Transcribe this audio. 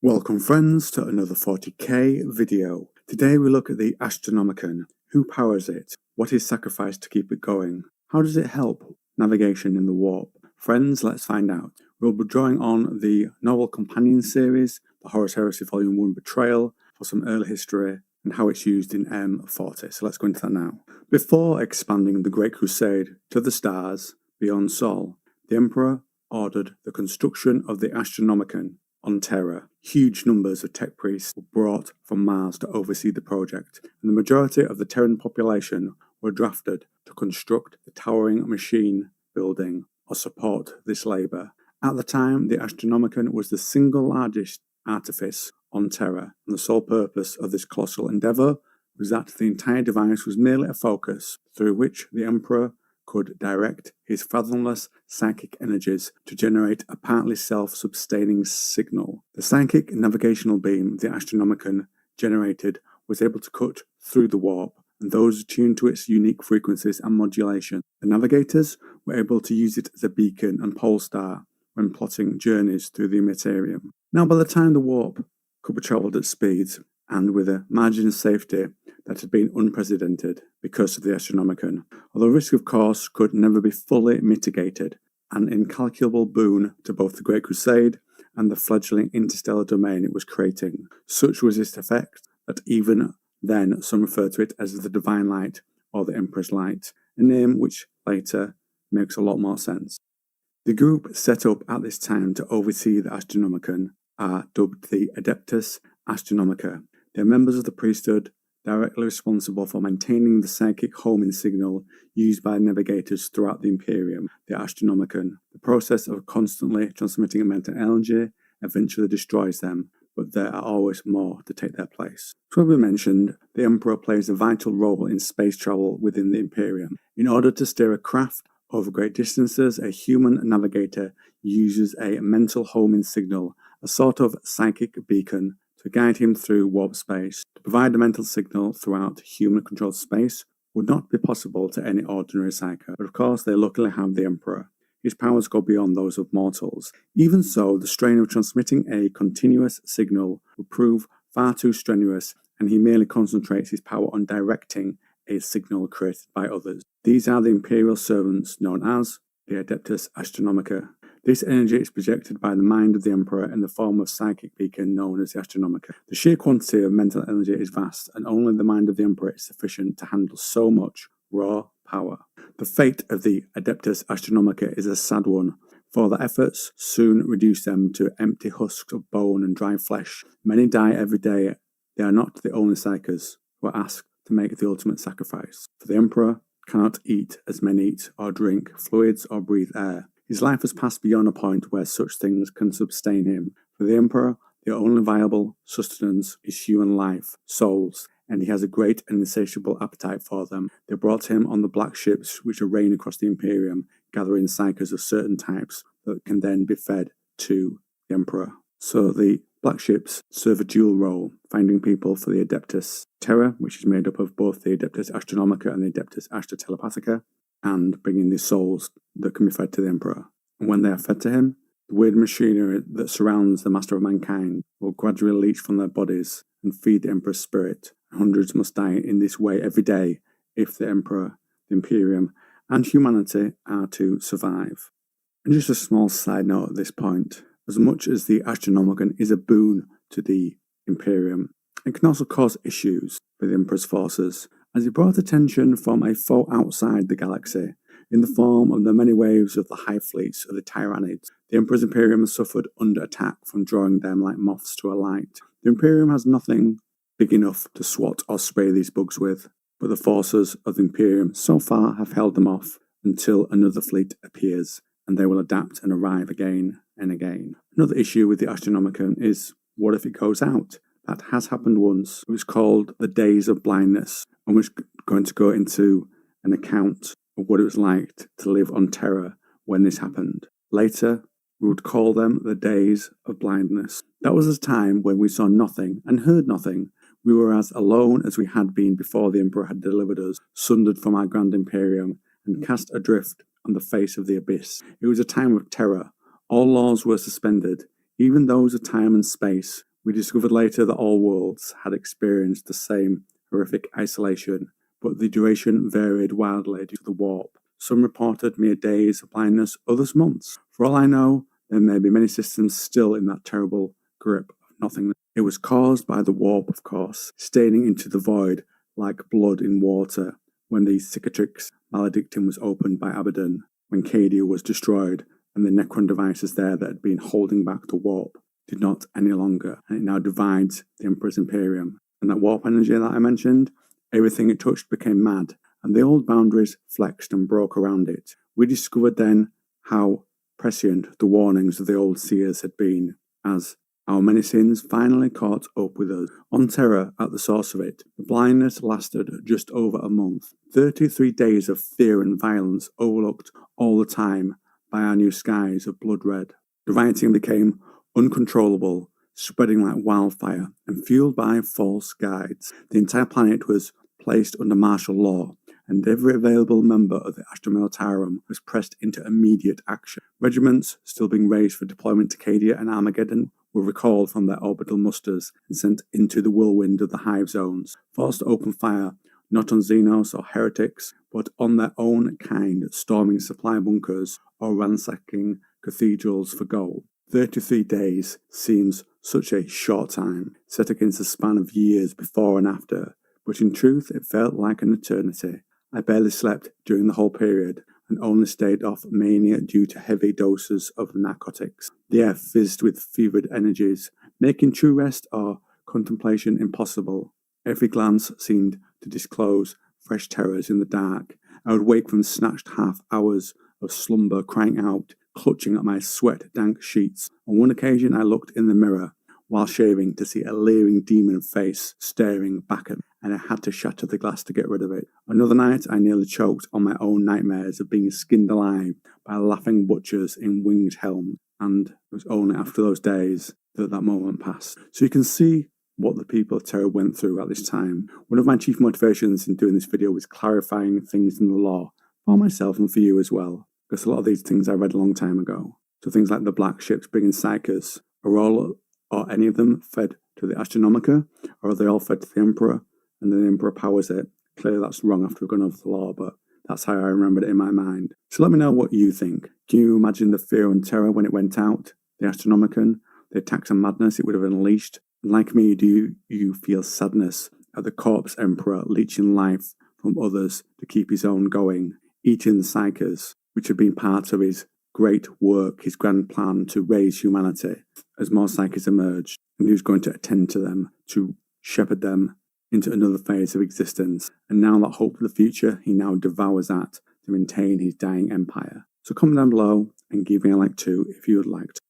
Welcome friends to another 40k video. Today we look at the Astronomican. Who powers it? What is sacrificed to keep it going? How does it help navigation in the warp? Friends, let's find out. We'll be drawing on the novel companion series, the Horus Heresy Volume 1 Betrayal, for some early history and how it's used in M40. So let's go into that now. Before expanding the Great Crusade to the stars beyond Sol, the Emperor ordered the construction of the Astronomican on Terra. Huge numbers of tech priests were brought from Mars to oversee the project, and the majority of the Terran population were drafted to construct the towering machine building or support this labour. At the time, the Astronomican was the single largest artifice on Terra, and the sole purpose of this colossal endeavour was that the entire device was merely a focus through which the Emperor could direct his fathomless psychic energies to generate a partly self-sustaining signal. The psychic navigational beam the Astronomican generated was able to cut through the warp, and those attuned to its unique frequencies and modulation. The navigators were able to use it as a beacon and pole star when plotting journeys through the Immaterium. Now, by the time the warp could be travelled at speeds and with a margin of safety that had been unprecedented because of the Astronomican, although risk of course could never be fully mitigated, an incalculable boon to both the Great Crusade and the fledgling interstellar domain it was creating. Such was its effect that even then some referred to it as the Divine Light or the Emperor's Light, a name which later makes a lot more sense. The group set up at this time to oversee the Astronomican are dubbed the Adeptus Astronomica. They are members of the priesthood directly responsible for maintaining the psychic homing signal used by navigators throughout the Imperium, the Astronomican. The process of constantly transmitting a mental energy eventually destroys them, but there are always more to take their place. So as we mentioned, the Emperor plays a vital role in space travel within the Imperium. In order to steer a craft over great distances, a human navigator uses a mental homing signal, a sort of psychic beacon, to guide him through warp space. To provide a mental signal throughout human-controlled space would not be possible to any ordinary psycho, but of course they luckily have the Emperor. His powers go beyond those of mortals. Even so, the strain of transmitting a continuous signal would prove far too strenuous, and he merely concentrates his power on directing a signal created by others. These are the Imperial servants known as the Adeptus Astronomica. This energy is projected by the mind of the Emperor in the form of psychic beacon known as the Astronomica. The sheer quantity of mental energy is vast, and only the mind of the Emperor is sufficient to handle so much raw power. The fate of the Adeptus Astronomica is a sad one, for their efforts soon reduce them to empty husks of bone and dry flesh. Many die every day. They are not the only psychers who are asked to make the ultimate sacrifice, for the Emperor cannot eat as men eat, or drink fluids, or breathe air. His life has passed beyond a point where such things can sustain him. For the Emperor, the only viable sustenance is human life, souls, and he has a great and insatiable appetite for them. They brought him on the black ships which reign across the Imperium, gathering psychers of certain types that can then be fed to the Emperor. So the black ships serve a dual role, finding people for the Adeptus Terra, which is made up of both the Adeptus Astronomica and the Adeptus Astrotelepathica, and bringing the souls that can be fed to the Emperor. And when they are fed to him, the weird machinery that surrounds the Master of Mankind will gradually leach from their bodies and feed the Emperor's spirit. Hundreds must die in this way every day if the Emperor, the Imperium, and humanity are to survive. And just a small side note at this point, as much as the Astronomican is a boon to the Imperium, it can also cause issues for the Emperor's forces, as it brought attention from a foe outside the galaxy, in the form of the many waves of the hive fleets of the Tyranids. The Emperor's Imperium suffered under attack from drawing them like moths to a light. The Imperium has nothing big enough to swat or spray these bugs with, but the forces of the Imperium so far have held them off until another fleet appears, and they will adapt and arrive again and again. Another issue with the Astronomican is, what if it goes out? That has happened once. It was called the Days of Blindness, and we're going to go into an account of what it was like to live on Terra when this happened. Later, we would call them the Days of Blindness. That was a time when we saw nothing and heard nothing. We were as alone as we had been before the Emperor had delivered us, sundered from our Grand Imperium, and cast adrift on the face of the abyss. It was a time of terror. All laws were suspended, even those of time and space We discovered later that all worlds had experienced the same horrific isolation, but the duration varied wildly due to the warp. Some reported mere days of blindness, others months. For all I know, there may be many systems still in that terrible grip of nothingness. It was caused by the warp, of course, staining into the void like blood in water when the cicatrix maledictum was opened by Abaddon, when Cadia was destroyed, and the Necron devices there that had been holding back the warp did not any longer, and it now divides the Emperor's Imperium. And that warp energy that I mentioned, everything it touched became mad, and the old boundaries flexed and broke around it. We discovered then how prescient the warnings of the old seers had been, as our many sins finally caught up with us. On Terra, at the source of it, the blindness lasted just over a month. 33 days of fear and violence overlooked all the time by our new skies of blood red. The rioting became uncontrollable, spreading like wildfire, and fueled by false guides. The entire planet was placed under martial law, and every available member of the Astra Militarum was pressed into immediate action. Regiments, still being raised for deployment to Cadia and Armageddon, were recalled from their orbital musters and sent into the whirlwind of the hive zones, forced to open fire not on Xenos or heretics, but on their own kind, storming supply bunkers or ransacking cathedrals for gold. 33 days seems such a short time, set against the span of years before and after, but in truth it felt like an eternity. I barely slept during the whole period, and only stayed off mania due to heavy doses of narcotics. The air fizzed with fevered energies, making true rest or contemplation impossible. Every glance seemed to disclose fresh terrors in the dark. I would wake from snatched half hours of slumber, crying out, clutching at my sweat-dank sheets. On one occasion I looked in the mirror while shaving to see a leering demon face staring back at me, and I had to shatter the glass to get rid of it. Another night I nearly choked on my own nightmares of being skinned alive by laughing butchers in winged helms, and it was only after those days that that moment passed. So you can see what the people of Terra went through at this time. One of my chief motivations in doing this video was clarifying things in the law for myself and for you as well, because a lot of these things I read a long time ago. So things like the black ships bringing psychers, are any of them fed to the Astronomica, or are they all fed to the Emperor, and then the Emperor powers it? Clearly that's wrong after we've gone over the law, but that's how I remembered it in my mind. So let me know what you think. Can you imagine the fear and terror when it went out? The Astronomican, the attacks and madness it would have unleashed? And like me, do you feel sadness at the corpse Emperor leeching life from others to keep his own going, eating the psychers, which had been part of his great work, his grand plan to raise humanity as more psychers emerged, and he was going to attend to them, to shepherd them into another phase of existence. And now that hope for the future, he now devours that to maintain his dying empire. So comment down below and give me a like too if you would like to.